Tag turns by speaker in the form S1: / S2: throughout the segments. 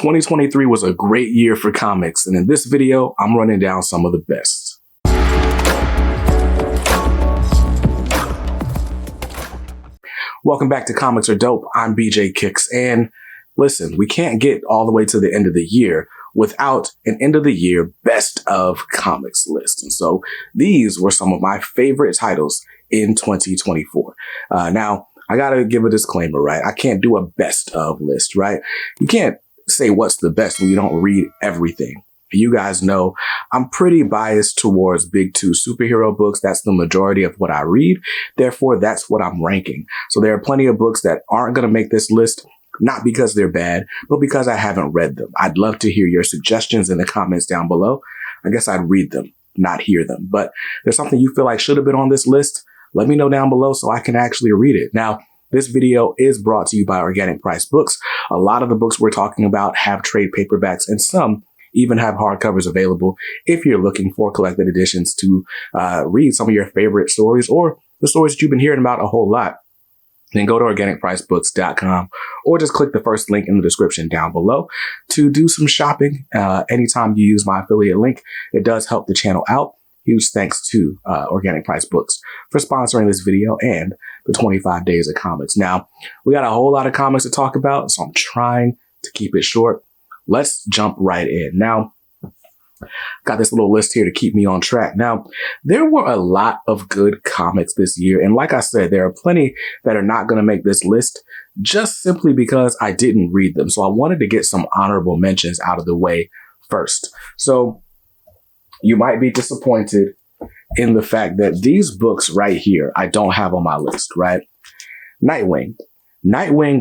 S1: 2023 was a great year for comics, and in this video, I'm running down some of the best. Welcome back to Comics Are Dope. I'm BJ Kicks, and listen, we can't get all the way to the end of the year without an end of the year best of comics list. And so these were some of my favorite titles in 2024. Now, I gotta give a disclaimer, right? I can't do a best of list, right? You can't say what's the best when you don't read everything. You guys know I'm pretty biased towards big two superhero books. That's the majority of what I read. Therefore, that's what I'm ranking. So there are plenty of books that aren't going to make this list, not because they're bad, but because I haven't read them. I'd love to hear your suggestions in the comments down below. I guess I'd read them, not hear them. But there's something you feel like should have been on this list. Let me know down below so I can actually read it. Now, this video is brought to you by Organic Price Books. A lot of the books we're talking about have trade paperbacks, and some even have hardcovers available if you're looking for collected editions to read some of your favorite stories or the stories that you've been hearing about a whole lot. Then go to organicpricebooks.com or just click the first link in the description down below to do some shopping. Anytime you use my affiliate link, it does help the channel out. Huge thanks to Organic Price Books for sponsoring this video and the 25 days of comics. Now, we got a whole lot of comics to talk about, so I'm trying to keep it short. Let's jump right in. Now, got this little list here to keep me on track. Now, there were a lot of good comics this year. And like I said, there are plenty that are not going to make this list just simply because I didn't read them. So I wanted to get some honorable mentions out of the way first. So you might be disappointed in the fact that these books right here, I don't have on my list, right? Nightwing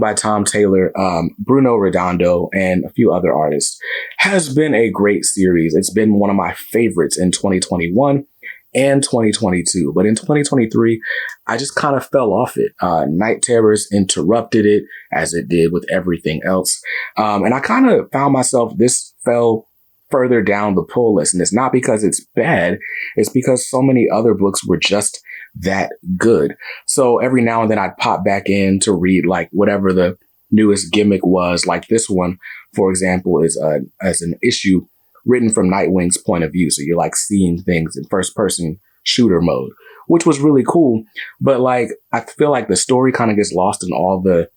S1: by Tom Taylor, Bruno Redondo, and a few other artists has been a great series. It's been one of my favorites in 2021 and 2022. But in 2023, I just kind of fell off it. Night Terrors interrupted it as it did with everything else. And I kind of found myself, this fell further down the pull list. And it's not because it's bad. It's because so many other books were just that good. So every now and then I'd pop back in to read like whatever the newest gimmick was. Like this one, for example, is as an issue written from Nightwing's point of view. So you're like seeing things in first person shooter mode, which was really cool. But like, I feel like the story kind of gets lost in all the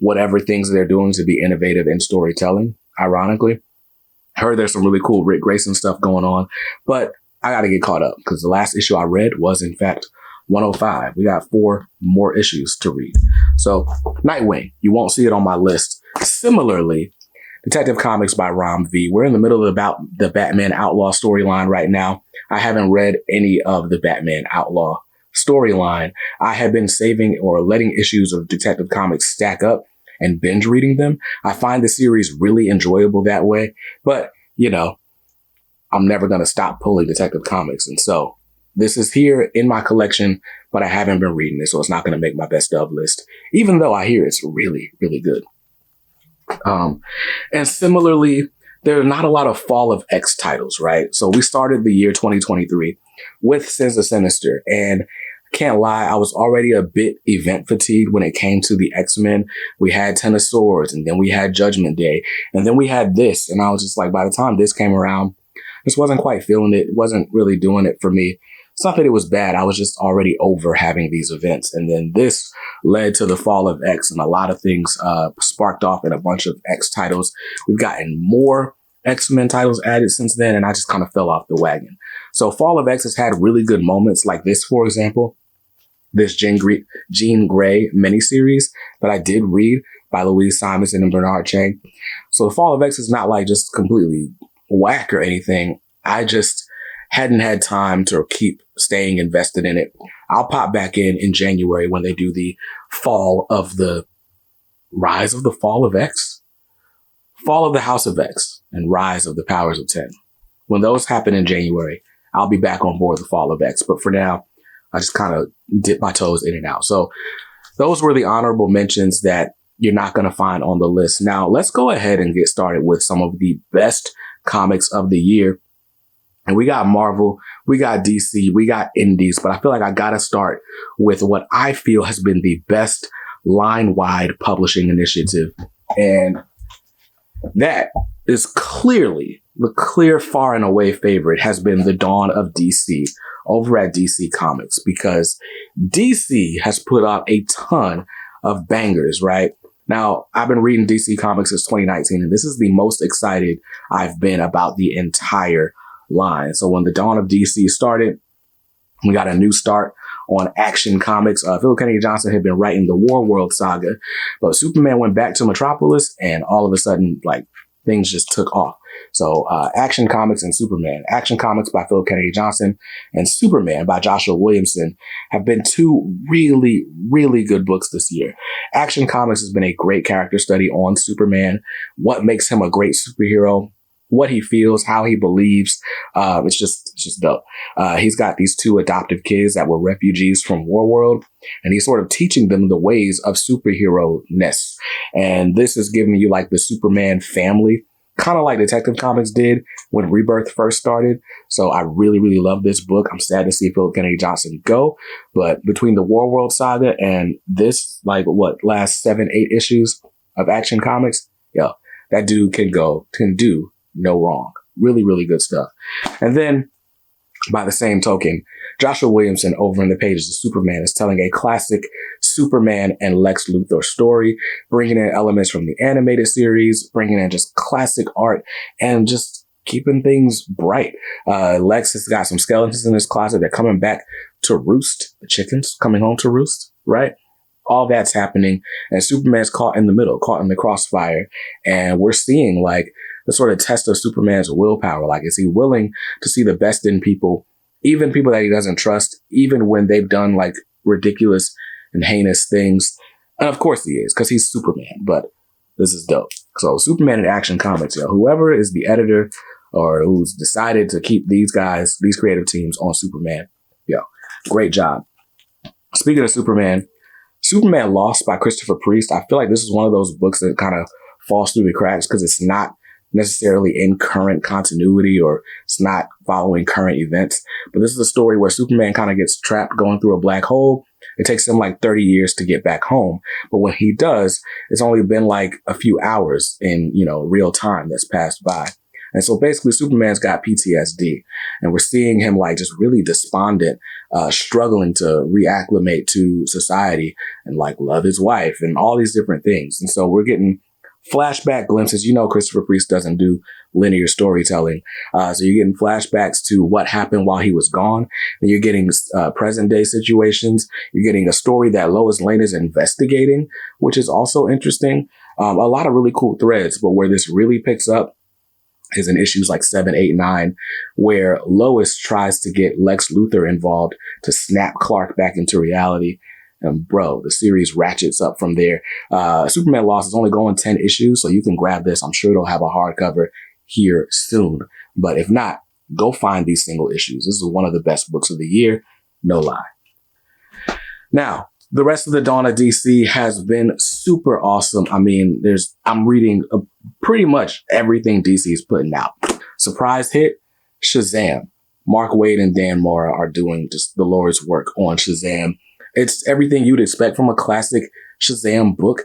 S1: whatever things they're doing to be innovative in storytelling. Ironically, I heard there's some really cool Rick Grayson stuff going on, but I got to get caught up because the last issue I read was in fact 105. We got 4 more issues to read. So Nightwing, you won't see it on my list. Similarly, Detective Comics by Ram V. We're in the middle of the Batman Outlaw storyline right now. I haven't read any of the Batman Outlaw storyline. I have been saving or letting issues of Detective Comics stack up and binge reading them. I find the series really enjoyable that way, but you know, I'm never going to stop pulling Detective Comics. And so this is here in my collection, but I haven't been reading it, so it's not going to make my best of list, even though I hear it's really, really good. And similarly, there are not a lot of Fall of X titles, right? So we started the year 2023 with Sins of Sinister, and I can't lie, I was already a bit event fatigued when it came to the X-Men. We had Ten of Swords, and then we had Judgment Day, and then we had this, and I was just like, by the time this came around, just wasn't quite feeling it. It wasn't really doing it for me. It's not that it was bad. I was just already over having these events. And then this led to the Fall of X, and a lot of things sparked off in a bunch of X titles. We've gotten more X-Men titles added since then, and I just kind of fell off the wagon. So Fall of X has had really good moments like this, for example, this Jean Grey miniseries that I did read by Louise Simonson and Bernard Chang. So the Fall of X is not like just completely whack or anything. I just hadn't had time to keep staying invested in it. I'll pop back in January when they do the Fall of the Rise of the Fall of X, Fall of the House of X, and Rise of the Powers of 10. When those happen in January, I'll be back on board the Fall of X. But for now, I just kind of dip my toes in and out. So those were the honorable mentions that you're not going to find on the list. Now, let's go ahead and get started with some of the best comics of the year. And we got Marvel, we got DC, we got indies, but I feel like I got to start with what I feel has been the best line-wide publishing initiative. And That is clearly the clear far and away favorite has been the dawn of DC over at DC Comics, because DC has put out a ton of bangers, right? Now, I've been reading DC Comics since 2019, and this is the most excited I've been about the entire line. So when the dawn of DC started, we got a new start on Action Comics. Philip Kennedy Johnson had been writing the War World saga, but Superman went back to Metropolis, and all of a sudden, like, things just took off. So Action Comics and Superman. Action Comics by Philip Kennedy Johnson and Superman by Joshua Williamson have been two really, really good books this year. Action Comics has been a great character study on Superman, what makes him a great superhero, what he feels, how he believes. It's just dope. He's got these two adoptive kids that were refugees from Warworld, and he's sort of teaching them the ways of superhero-ness. And this is giving you like the Superman family, kind of like Detective Comics did when Rebirth first started. So I really, really love this book. I'm sad to see Philip Kennedy Johnson go, but between the Warworld saga and this, like last 7-8 issues of Action Comics, yo, that dude can do no wrong. Really, really good stuff. And then, by the same token, Joshua Williamson over in the pages of Superman is telling a classic Superman and Lex Luthor story, bringing in elements from the animated series, bringing in just classic art, and just keeping things bright. Lex has got some skeletons in his closet. They're coming back to roost. The chickens coming home to roost, right? All that's happening, and Superman's caught in the middle, caught in the crossfire, and we're seeing like the sort of test of Superman's willpower. Like, is he willing to see the best in people, even people that he doesn't trust, even when they've done like ridiculous and heinous things? And of course he is, because he's Superman, but this is dope. So Superman in Action Comics, yo, whoever is the editor or who's decided to keep these guys, these creative teams on Superman, yo, great job. Speaking of Superman Lost by Christopher Priest. I feel like this is one of those books that kind of falls through the cracks because it's not necessarily in current continuity, or it's not following current events. But this is a story where Superman kind of gets trapped going through a black hole. It takes him like 30 years to get back home. But when he does, it's only been like a few hours in, real time that's passed by. And so basically Superman's got PTSD, and we're seeing him like just really despondent, struggling to reacclimate to society and like love his wife and all these different things. And so we're getting flashback glimpses. Christopher Priest doesn't do linear storytelling. So you're getting flashbacks to what happened while he was gone. And you're getting present day situations. You're getting a story that Lois Lane is investigating, which is also interesting. A lot of really cool threads, but where this really picks up is in issues like 7, 8, 9, where Lois tries to get Lex Luthor involved to snap Clark back into reality. And bro, the series ratchets up from there. Superman Lost is only going 10 issues, so you can grab this. I'm sure it'll have a hardcover here soon. But if not, go find these single issues. This is one of the best books of the year. No lie. Now, the rest of the dawn of DC has been super awesome. I mean, I'm reading pretty much everything DC is putting out. Surprise hit, Shazam. Mark Waid and Dan Mora are doing just the Lord's work on Shazam. It's everything you'd expect from a classic Shazam book.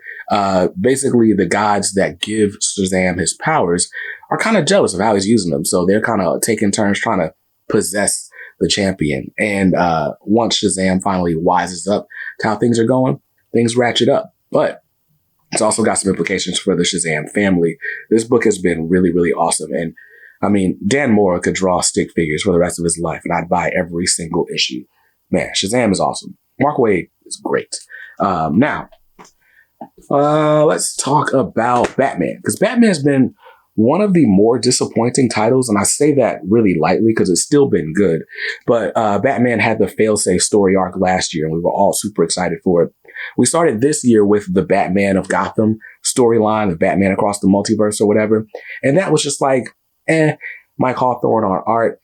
S1: Basically, the gods that give Shazam his powers are kind of jealous of how he's using them. So they're kind of taking turns trying to possess the champion. And once Shazam finally wises up to how things are going, things ratchet up. But it's also got some implications for the Shazam family. This book has been really, really awesome. And I mean, Dan Mora could draw stick figures for the rest of his life, and I'd buy every single issue. Man, Shazam is awesome. Mark Waid is great. Now, let's talk about Batman, because Batman has been one of the more disappointing titles, and I say that really lightly because it's still been good. But Batman had the failsafe story arc last year, and we were all super excited for it. We started this year with the Batman of Gotham storyline, the Batman Across the Multiverse or whatever, and that was just like, Mike Hawthorne on art,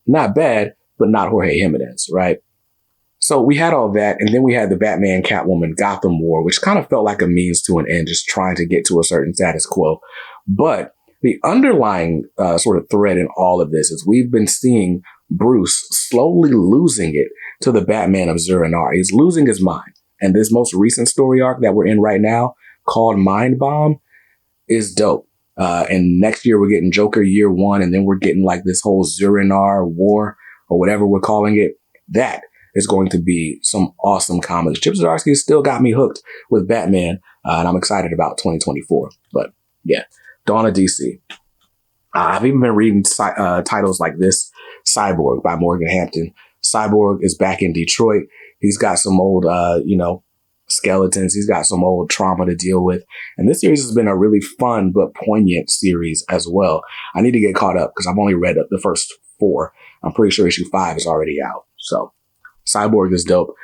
S1: not bad, but not Jorge Jimenez, right? So we had all that, and then we had the Batman Catwoman Gotham War, which kind of felt like a means to an end, just trying to get to a certain status quo. But the underlying sort of thread in all of this is we've been seeing Bruce slowly losing it to the Batman of Zur-En-Arrh. He's losing his mind. And this most recent story arc that we're in right now, called Mind Bomb, is dope. And next year we're getting Joker Year One, and then we're getting like this whole Zurinar War or whatever we're calling it. That is going to be some awesome comics. Chip Zdarsky still got me hooked with Batman, and I'm excited about 2024. But yeah, Dawn of DC. I've even been reading titles like this, Cyborg by Morgan Hampton. Cyborg is back in Detroit. He's got some old, skeletons. He's got some old trauma to deal with. And this series has been a really fun but poignant series as well. I need to get caught up because I've only read the first 4. I'm pretty sure issue 5 is already out. So Cyborg is dope.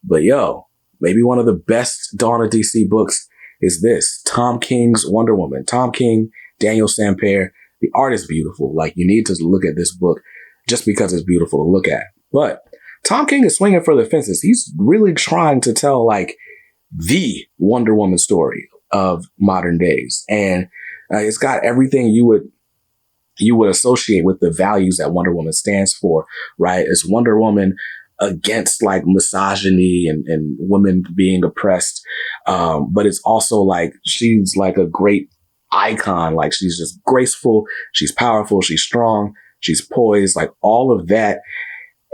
S1: But yo, maybe one of the best Dawn of DC books is this, Tom King's Wonder Woman. Tom King, Daniel Sampere. The art is beautiful. Like, you need to look at this book just because it's beautiful to look at. But Tom King is swinging for the fences. He's really trying to tell like the Wonder Woman story of modern days. And it's got everything you would associate with the values that Wonder Woman stands for, right? It's Wonder Woman against like misogyny and women being oppressed. But it's also like, she's like a great icon. Like, she's just graceful. She's powerful. She's strong. She's poised, like all of that.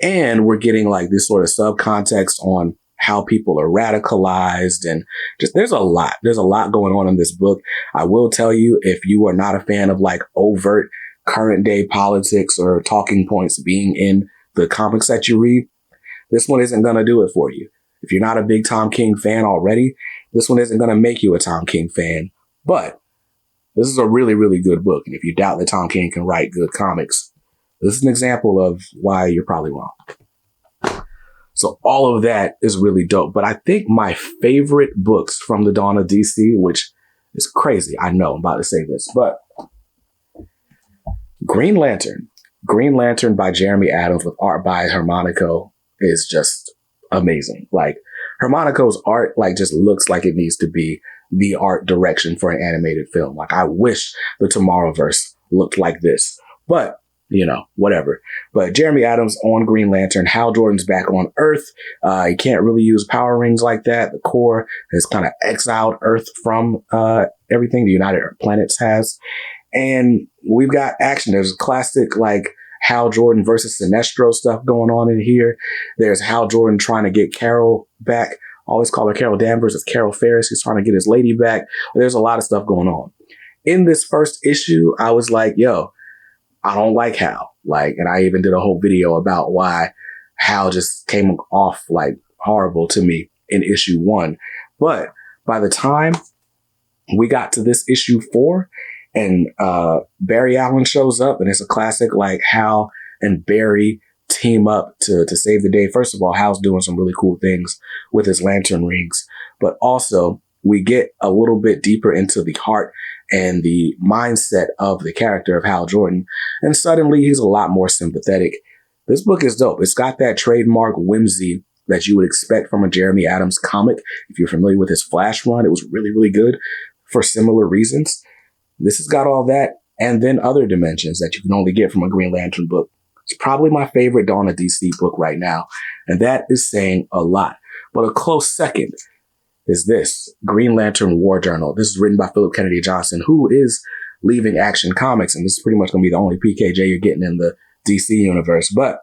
S1: And we're getting like this sort of subcontext on how people are radicalized, and just there's a lot going on in this book. I will tell you, if you are not a fan of like overt current day politics or talking points being in the comics that you read, this one isn't going to do it for you. If you're not a big Tom King fan already, this one isn't going to make you a Tom King fan. But this is a really, really good book. And if you doubt that Tom King can write good comics, this is an example of why you're probably wrong. So all of that is really dope. But I think my favorite books from the Dawn of DC, which is crazy, I know I'm about to say this, but Green Lantern by Jeremy Adams with art by Hermonico is just amazing. Like, Hermonico's art like just looks like it needs to be the art direction for an animated film. Like, I wish the Tomorrowverse looked like this, but you know, whatever. But Jeremy Adams on Green Lantern. Hal Jordan's back on Earth. He can't really use power rings like that. The Corps has kind of exiled Earth from everything the United Planets has. And we've got action. There's a classic like Hal Jordan versus Sinestro stuff going on in here. There's Hal Jordan trying to get Carol back. I always call her Carol Danvers. It's Carol Ferris. He's trying to get his lady back. There's a lot of stuff going on. In this first issue, I was like, yo, I don't like Hal. Like, and I even did a whole video about why Hal just came off like horrible to me in issue 1. But by the time we got to this issue 4 and Barry Allen shows up, and it's a classic like Hal and Barry team up to save the day. First of all, Hal's doing some really cool things with his lantern rings, but also we get a little bit deeper into the heart and the mindset of the character of Hal Jordan. And suddenly he's a lot more sympathetic. This book is dope. It's got that trademark whimsy that you would expect from a Jeremy Adams comic. If you're familiar with his Flash run, it was really, really good for similar reasons. This has got all that and then other dimensions that you can only get from a Green Lantern book. It's probably my favorite Dawn of DC book right now. And that is saying a lot. But a close second is this, Green Lantern War Journal. This is written by Philip Kennedy Johnson, who is leaving Action Comics, and this is pretty much going to be the only PKJ you're getting in the DC universe. But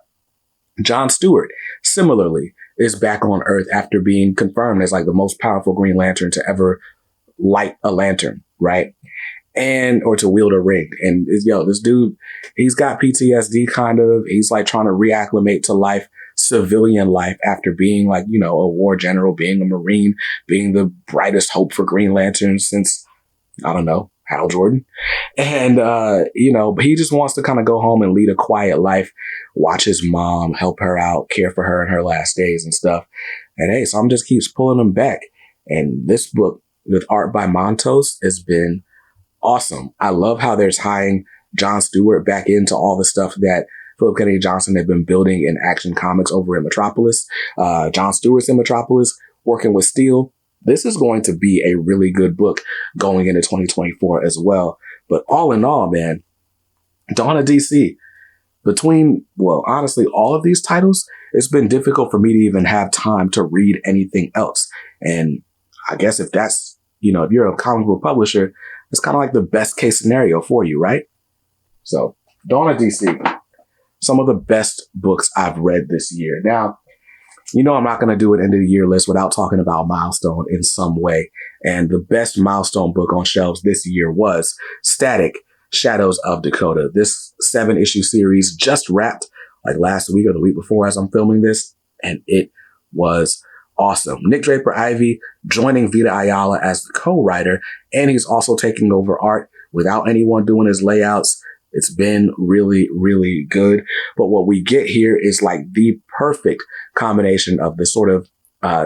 S1: John Stewart, similarly, is back on Earth after being confirmed as like the most powerful Green Lantern to ever light a lantern, right? And, or to wield a ring. And this dude, he's got PTSD kind of. He's like trying to reacclimate to life, civilian life, after being like, you know, a war general, being a Marine, being the brightest hope for Green Lantern since, I don't know, Hal Jordan. And, but he just wants to kind of go home and lead a quiet life, watch his mom, help her out, care for her in her last days and stuff. And hey, Sam just keeps pulling him back. And this book with art by Montos has been awesome. I love how they're tying John Stewart back into all the stuff that Philip Kennedy Johnson had been building in Action Comics over in Metropolis. John Stewart's in Metropolis working with Steel. This is going to be a really good book going into 2024 as well. But all in all, man, Dawn of DC, between, well, honestly, all of these titles, it's been difficult for me to even have time to read anything else. And I guess if that's, if you're a comic book publisher, it's kind of like the best case scenario for you, right? So, Dawn of DC, some of the best books I've read this year. Now, you know I'm not going to do an end of the year list without talking about Milestone in some way. And the best Milestone book on shelves this year was Static, Shadows of Dakota. This 7-issue series just wrapped like last week or the week before as I'm filming this, and it was awesome. Nick Draper-Ivey joining Vita Ayala as the co-writer, and he's also taking over art without anyone doing his layouts. It's been really, really good. But what we get here is like the perfect combination of the sort of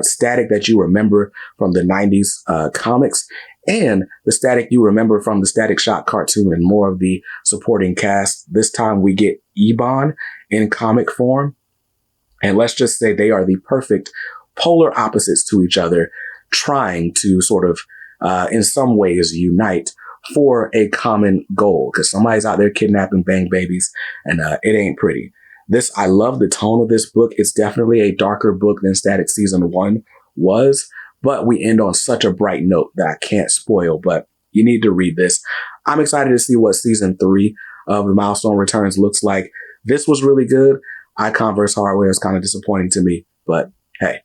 S1: Static that you remember from the 90s comics and the Static you remember from the Static Shock cartoon and more of the supporting cast. This time we get Ebon in comic form. And let's just say they are the perfect polar opposites to each other, trying to sort of, in some ways, unite for a common goal, because somebody's out there kidnapping bang babies, and it ain't pretty. I love the tone of this book. It's definitely a darker book than Static Season 1 was, but we end on such a bright note that I can't spoil, but you need to read this. I'm excited to see what Season 3 of the Milestone Returns looks like. This was really good. Icon vs. Hardware is kind of disappointing to me, but hey,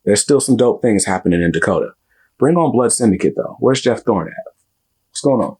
S1: there's still some dope things happening in Dakota. Bring on Blood Syndicate, though. Where's Jeff Thorne at? What's going on?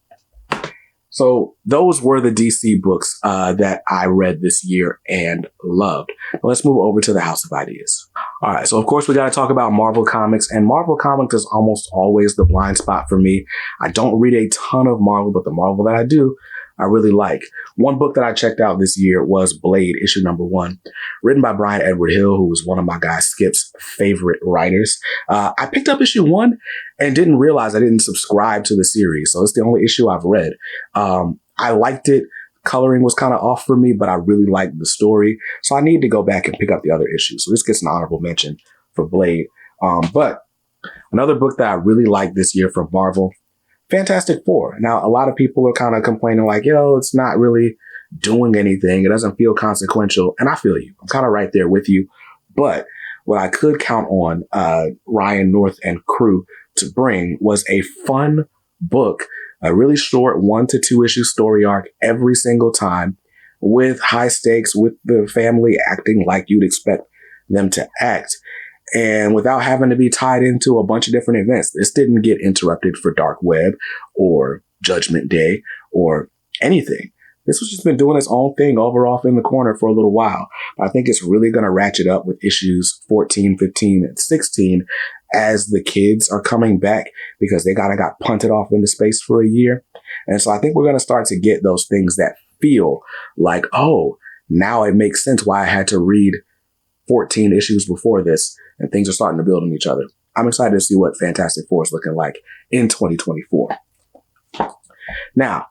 S1: So those were the DC books that I read this year and loved. Let's move over to the House of Ideas. All right. So, of course, we got to talk about Marvel Comics. And Marvel Comics is almost always the blind spot for me. I don't read a ton of Marvel, but the Marvel that I do, I really like. One book that I checked out this year was Blade, issue number 1, written by Brian Edward Hill, who was one of my guy Skip's favorite writers. I picked up issue 1 and didn't realize I didn't subscribe to the series. So it's the only issue I've read. I liked it. Coloring was kind of off for me, but I really liked the story. So I need to go back and pick up the other issues. So this gets an honorable mention for Blade. But another book that I really liked this year from Marvel, Fantastic Four. Now, a lot of people are kind of complaining like, it's not really doing anything. It doesn't feel consequential. And I feel you. I'm kind of right there with you. But what I could count on Ryan North and crew to bring was a fun book, a really short 1 to 2 issue story arc every single time, with high stakes, with the family acting like you'd expect them to act, and without having to be tied into a bunch of different events. This didn't get interrupted for Dark Web or Judgment Day or anything. This was just been doing its own thing over off in the corner for a little while. I think it's really going to ratchet up with issues 14, 15, and 16 as the kids are coming back because they kind of got punted off into space for a year. And so I think we're going to start to get those things that feel like, oh, now it makes sense why I had to read 14 issues before this, and things are starting to build on each other. I'm excited to see what Fantastic Four is looking like in 2024. Now,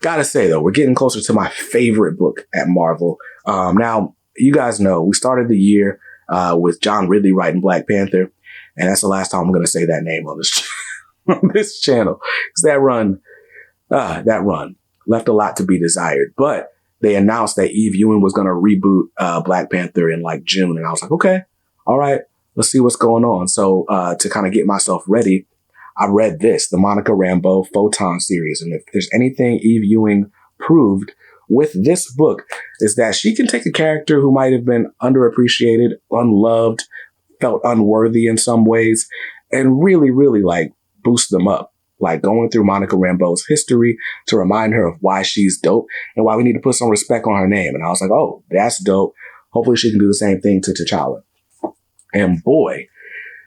S1: gotta say, though, we're getting closer to my favorite book at Marvel. Now, you guys know we started the year with John Ridley writing Black Panther, and that's the last time I'm going to say that name on this, on this channel. Because that run left a lot to be desired. But they announced that Eve Ewing was going to reboot Black Panther in like June, and I was like, okay, all right, let's see what's going on. So to kind of get myself ready, I read this, the Monica Rambeau Photon series. And if there's anything Eve Ewing proved with this book, is that she can take a character who might have been underappreciated, unloved, felt unworthy in some ways, and really, really like boost them up. Like going through Monica Rambeau's history to remind her of why she's dope and why we need to put some respect on her name. And I was like, oh, that's dope. Hopefully she can do the same thing to T'Challa. And boy,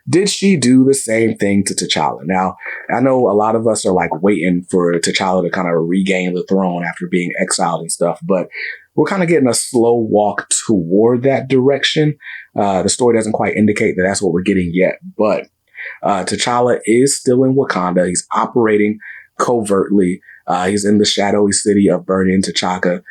S1: did she do the same thing to T'Challa. Now, I know a lot of us are like waiting for T'Challa to kind of regain the throne after being exiled and stuff, but we're kind of getting a slow walk toward that direction. The story doesn't quite indicate that that's what we're getting yet, but T'Challa is still in Wakanda. He's operating covertly. He's in the shadowy city of Burning T'Chaka,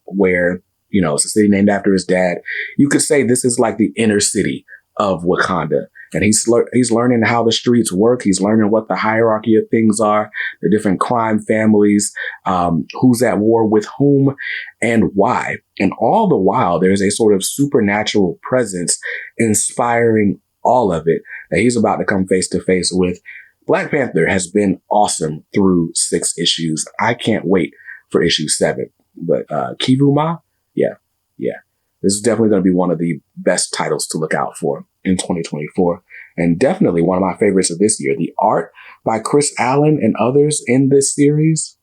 S1: where, it's a city named after his dad. You could say this is like the inner city of Wakanda. And he's learning how the streets work. He's learning what the hierarchy of things are, the different crime families, who's at war with whom and why. And all the while, there's a sort of supernatural presence inspiring all of it that he's about to come face to face with, Black Panther has been awesome through 6 issues. I can't wait for issue 7. But Kivuma, yeah. This is definitely going to be one of the best titles to look out for in 2024. And definitely one of my favorites of this year. The art by Chris Allen and others in this series,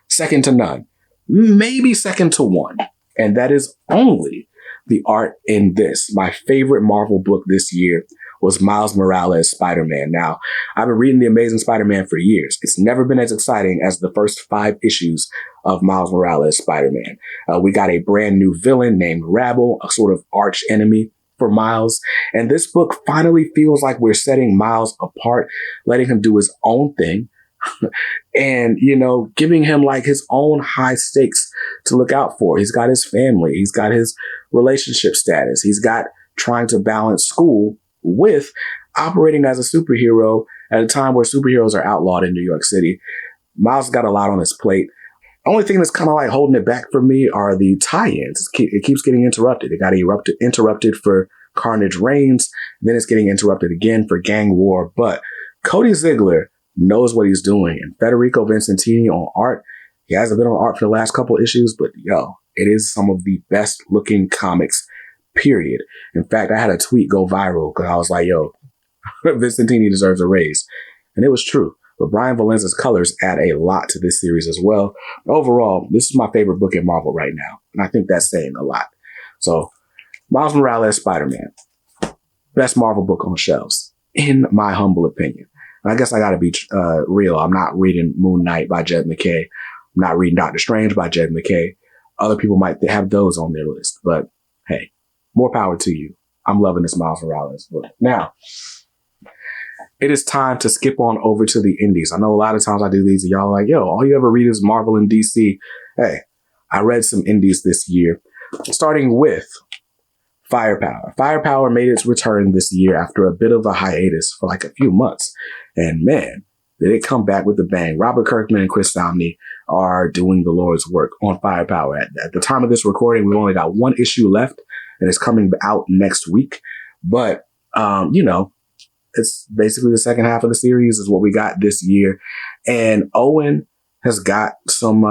S1: second to none. Maybe second to one. And that is only the art in this. My favorite Marvel book this year was Miles Morales' Spider-Man. Now, I've been reading The Amazing Spider-Man for years. It's never been as exciting as the first 5 issues of Miles Morales' Spider-Man. We got a brand new villain named Rabble, a sort of arch enemy for Miles. And this book finally feels like we're setting Miles apart, letting him do his own thing. And, giving him like his own high stakes to look out for. He's got his family. He's got his relationship status. He's got trying to balance school with operating as a superhero at a time where superheroes are outlawed in New York City. Miles got a lot on his plate. The only thing that's kind of like holding it back for me are the tie-ins. It keeps getting interrupted. It got interrupted for Carnage Reigns. Then it's getting interrupted again for Gang War. But Cody Ziglar knows what he's doing. And Federico Vincentini on art. He hasn't been on art for the last couple issues, but it is some of the best looking comics, period. In fact, I had a tweet go viral because I was like, Vincentini deserves a raise. And it was true. But Brian Valenza's colors add a lot to this series as well. Overall, this is my favorite book in Marvel right now. And I think that's saying a lot. So, Miles Morales, Spider-Man. Best Marvel book on the shelves, in my humble opinion. And I guess I got to be real. I'm not reading Moon Knight by Jed McKay. I'm not reading Doctor Strange by Jed McKay. Other people might have those on their list. But hey, more power to you. I'm loving this Miles Morales book. Now, it is time to skip on over to the indies. I know a lot of times I do these and y'all are like, all you ever read is Marvel and DC. Hey, I read some indies this year, starting with Firepower. Firepower made its return this year after a bit of a hiatus for like a few months. And man, did it come back with a bang. Robert Kirkman and Chris Samnee are doing the Lord's work on Firepower. At the time of this recording, we've only got 1 issue left and it's coming out next week. But, it's basically the second half of the series is what we got this year. And Owen has got some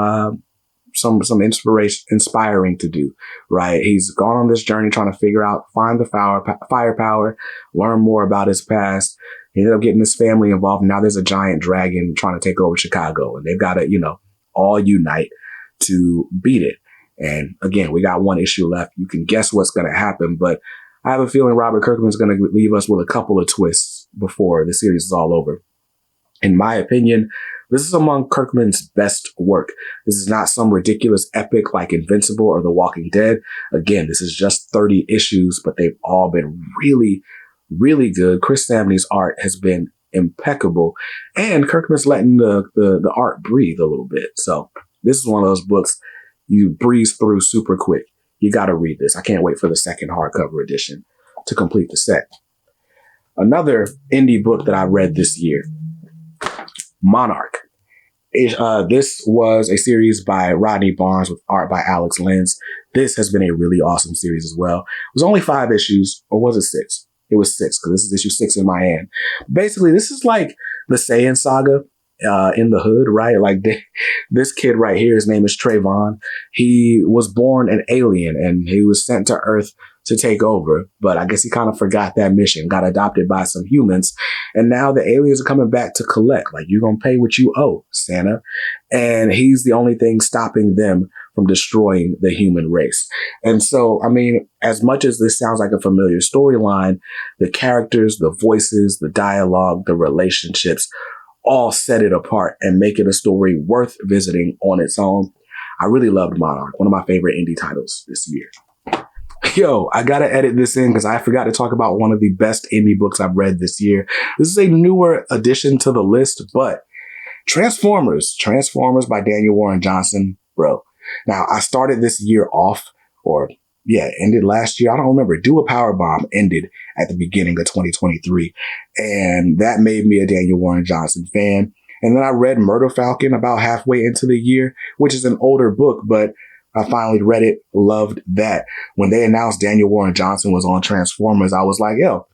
S1: inspiring to do, right? He's gone on this journey trying to find the firepower, learn more about his past. He ended up getting his family involved. Now there's a giant dragon trying to take over Chicago and they've got to, all unite to beat it. And again, we got 1 issue left. You can guess what's going to happen, but I have a feeling Robert Kirkman's going to leave us with a couple of twists before the series is all over. In my opinion, this is among Kirkman's best work. This is not some ridiculous epic like Invincible or The Walking Dead. Again, this is just 30 issues, but they've all been really, really good. Chris Samnee's art has been impeccable, and Kirkman's letting the art breathe a little bit. So this is one of those books you breeze through super quick. You got to read this. I can't wait for the second hardcover edition to complete the set. Another indie book that I read this year, Monarch. This was a series by Rodney Barnes with art by Alex Lenz. This has been a really awesome series as well. It was only 5 issues, or was it 6? It was 6 because this is issue 6 in my hand. Basically, this is like the Saiyan saga in the hood, right? Like this kid right here, his name is Trayvon. He was born an alien and he was sent to Earth to take over. But I guess he kind of forgot that mission, got adopted by some humans. And now the aliens are coming back to collect. Like, you're going to pay what you owe, Santa. And he's the only thing stopping them from destroying the human race. And so, I mean, as much as this sounds like a familiar storyline, the characters, the voices, the dialogue, the relationships all set it apart and make it a story worth visiting on its own. I really loved Monarch, one of my favorite indie titles this year. Yo, I gotta edit this in because I forgot to talk about one of the best indie books I've read this year. This is a newer addition to the list, but Transformers by Daniel Warren Johnson, bro. Now, I started this year off, ended last year. I don't remember. Do a Power Bomb ended at the beginning of 2023. And that made me a Daniel Warren Johnson fan. And then I read Murder Falcon about halfway into the year, which is an older book, but I finally read it, loved that. When they announced Daniel Warren Johnson was on Transformers, I was like, yo,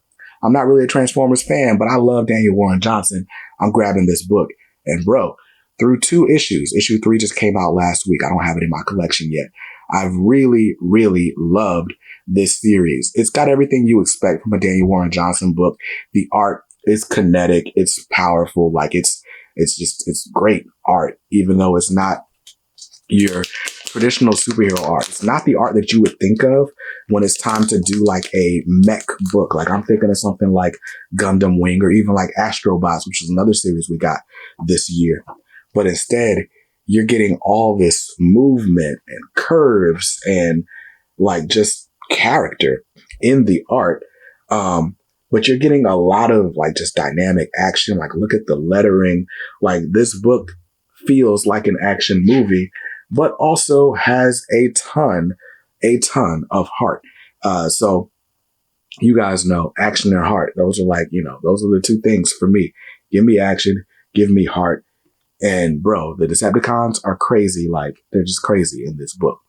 S1: I'm not really a Transformers fan, but I love Daniel Warren Johnson. I'm grabbing this book. And bro, through 2 issues, issue 3 just came out last week. I don't have it in my collection yet. I've really, really loved this series. It's got everything you expect from a Daniel Warren Johnson book. The art is kinetic. It's powerful. Like it's great art, even though it's not your traditional superhero art. It's not the art that you would think of when it's time to do like a mech book. Like I'm thinking of something like Gundam Wing or even like Astrobots, which is another series we got this year. But instead, you're getting all this movement and curves and like just character in the art. But you're getting a lot of like just dynamic action. Like look at the lettering. Like this book feels like an action movie, but also has a ton of heart. So you guys know action and heart. Those are like, those are the 2 things for me. Give me action, give me heart. And bro, the Decepticons are crazy. Like they're just crazy in this book.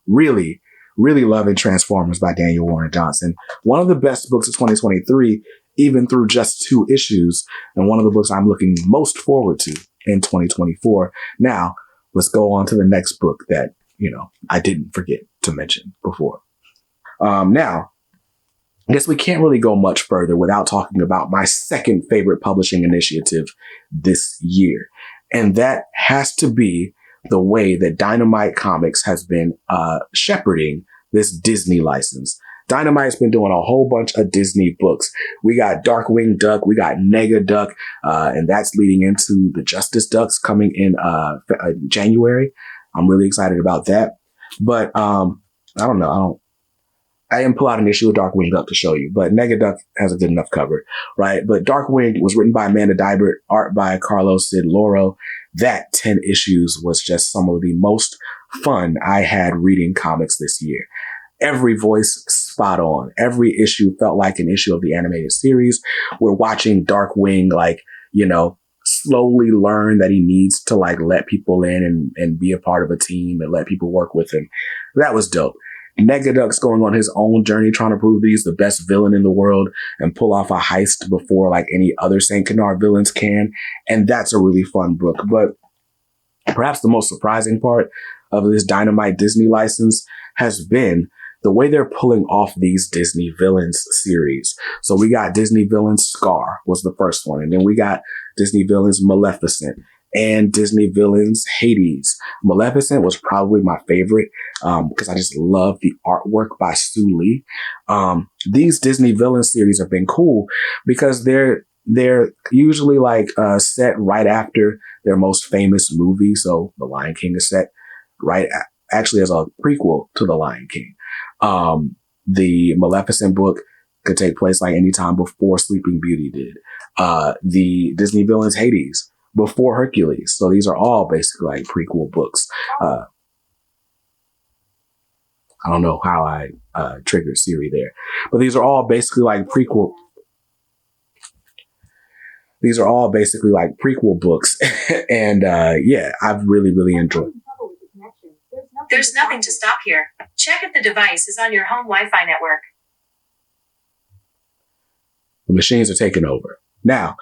S1: Really, really loving Transformers by Daniel Warren Johnson. One of the best books of 2023, even through just 2 issues. And one of the books I'm looking most forward to in 2024. Now, let's go on to the next book that, I didn't forget to mention before. Now, I guess we can't really go much further without talking about my second favorite publishing initiative this year. And that has to be the way that Dynamite Comics has been shepherding this Disney license. Dynamite's been doing a whole bunch of Disney books. We got Darkwing Duck, we got Negaduck, and that's leading into the Justice Ducks coming in January. I'm really excited about that. But I don't know. I didn't pull out an issue of Darkwing Duck to show you, but Negaduck has a good enough cover, right? But Darkwing was written by Amanda Dibert, art by Carlos Sid Loro. That 10 issues was just some of the most fun I had reading comics this year. Every voice spot on. Every issue felt like an issue of the animated series. We're watching Darkwing, slowly learn that he needs to let people in and be a part of a team and let people work with him. That was dope. Negaduck's going on his own journey, trying to prove that he's the best villain in the world and pull off a heist before any other St. Canard villains can. And that's a really fun book. But perhaps the most surprising part of this Dynamite Disney license has been the way they're pulling off these Disney villains series. So we got Disney villains Scar was the first one. And then we got Disney villains Maleficent and Disney villains Hades. Maleficent was probably my favorite because I just love the artwork by Sue Lee. These Disney villain series have been cool because they're usually set right after their most famous movie. So The Lion King is set actually as a prequel to The Lion King. The Maleficent book could take place anytime before Sleeping Beauty did. The Disney villains Hades before Hercules. So these are all basically prequel books. I don't know how I triggered Siri there, but these are all basically prequel. These are all basically prequel books. And yeah, I've really, really enjoyed.
S2: There's nothing to stop here. Check if the device is on your home Wi-Fi network.
S1: The machines are taking over. Now,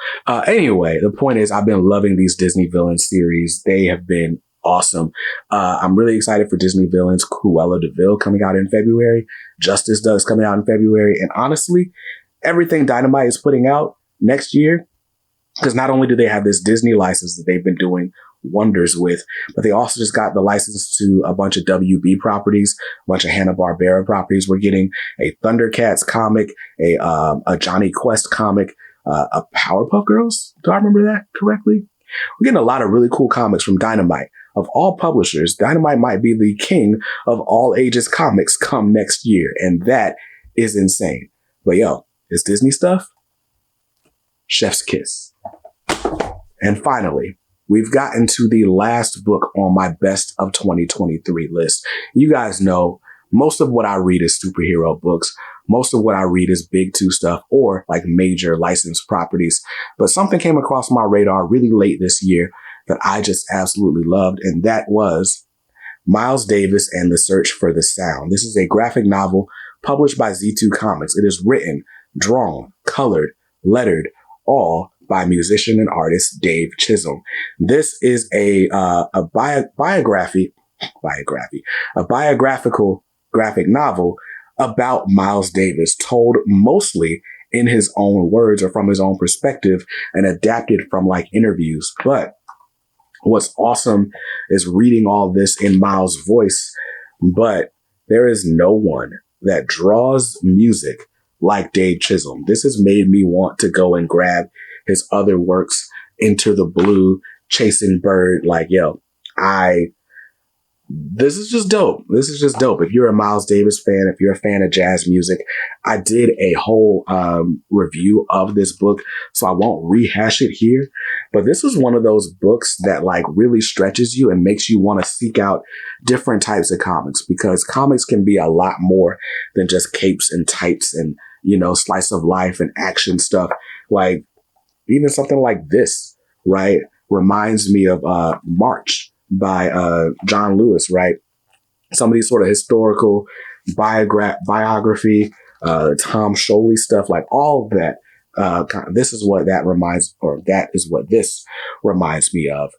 S1: anyway, the point is I've been loving these Disney villains series. They have been awesome. I'm really excited for Disney villains Cruella de Vil coming out in February. Justice Ducks coming out in February. And honestly, everything Dynamite is putting out next year, because not only do they have this Disney license that they've been doing wonders with, but they also just got the license to a bunch of WB properties, a bunch of Hanna-Barbera properties. We're getting a Thundercats comic, a Johnny Quest comic, a Powerpuff Girls. Do I remember that correctly? We're getting a lot of really cool comics from Dynamite. Of all publishers, Dynamite might be the king of all ages comics come next year. And that is insane. But yo, it's Disney stuff. Chef's kiss. And finally, we've gotten to the last book on my best of 2023 list. You guys know most of what I read is superhero books. Most of what I read is big two stuff or major licensed properties. But something came across my radar really late this year that I just absolutely loved. And that was Miles Davis and the Search for the Sound. This is a graphic novel published by Z2 Comics. It is written drawn, colored, lettered, all by musician and artist Dave Chisholm. This is a biographical graphic novel about Miles Davis, told mostly in his own words or from his own perspective and adapted from like interviews. But what's awesome is reading all this in Miles' voice, but there is no one that draws music like Dave Chisholm. This has made me want to go and grab his other works, Into the Blue, Chasing Bird. Like, yo, this is just dope. This is just dope. If you're a Miles Davis fan, if you're a fan of jazz music, I did a whole review of this book, so I won't rehash it here. But this is one of those books that like really stretches you and makes you want to seek out different types of comics, because comics can be a lot more than just capes and tights and, you know, slice of life and action stuff. Like even something like this, right, reminds me of March by John Lewis, right? Some of these sort of historical biography, Tom Sholey stuff, like all of that. This is what that reminds, or that is what this reminds me of.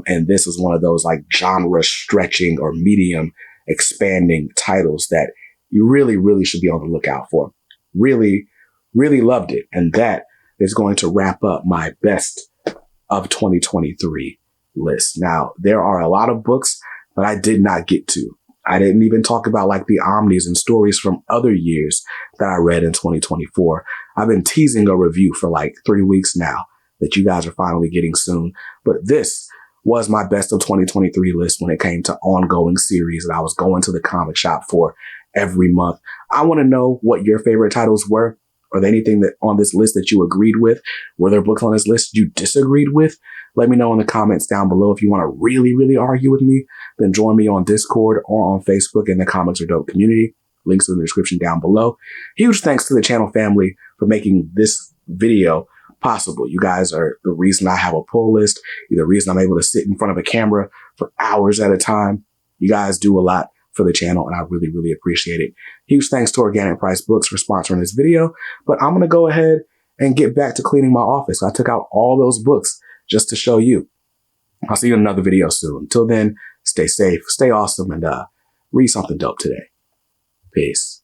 S1: And this is one of those like genre stretching or medium expanding titles that you really, really should be on the lookout for. Really, really loved it. And that is going to wrap up my best of 2023 list. Now, there are a lot of books that I did not get to. I didn't even talk about like the omnis and stories from other years that I read in 2024. I've been teasing a review for like 3 weeks now that you guys are finally getting soon. But this was my best of 2023 list when it came to ongoing series that I was going to the comic shop for every month. I want to know what your favorite titles were. Are there anything that on this list that you agreed with? Were there books on this list you disagreed with? Let me know in the comments down below. If you want to really, really argue with me, then join me on Discord or on Facebook in the Comics Are Dope community. Links in the description down below. Huge thanks to the channel family for making this video possible. You guys are the reason I have a pull list. You're the reason I'm able to sit in front of a camera for hours at a time. You guys do a lot for the channel, and I really, really appreciate it. Huge thanks to Organic Price Books for sponsoring this video, but I'm going to go ahead and get back to cleaning my office. I took out all those books just to show you. I'll see you in another video soon. Until then, stay safe, stay awesome, and read something dope today. Peace.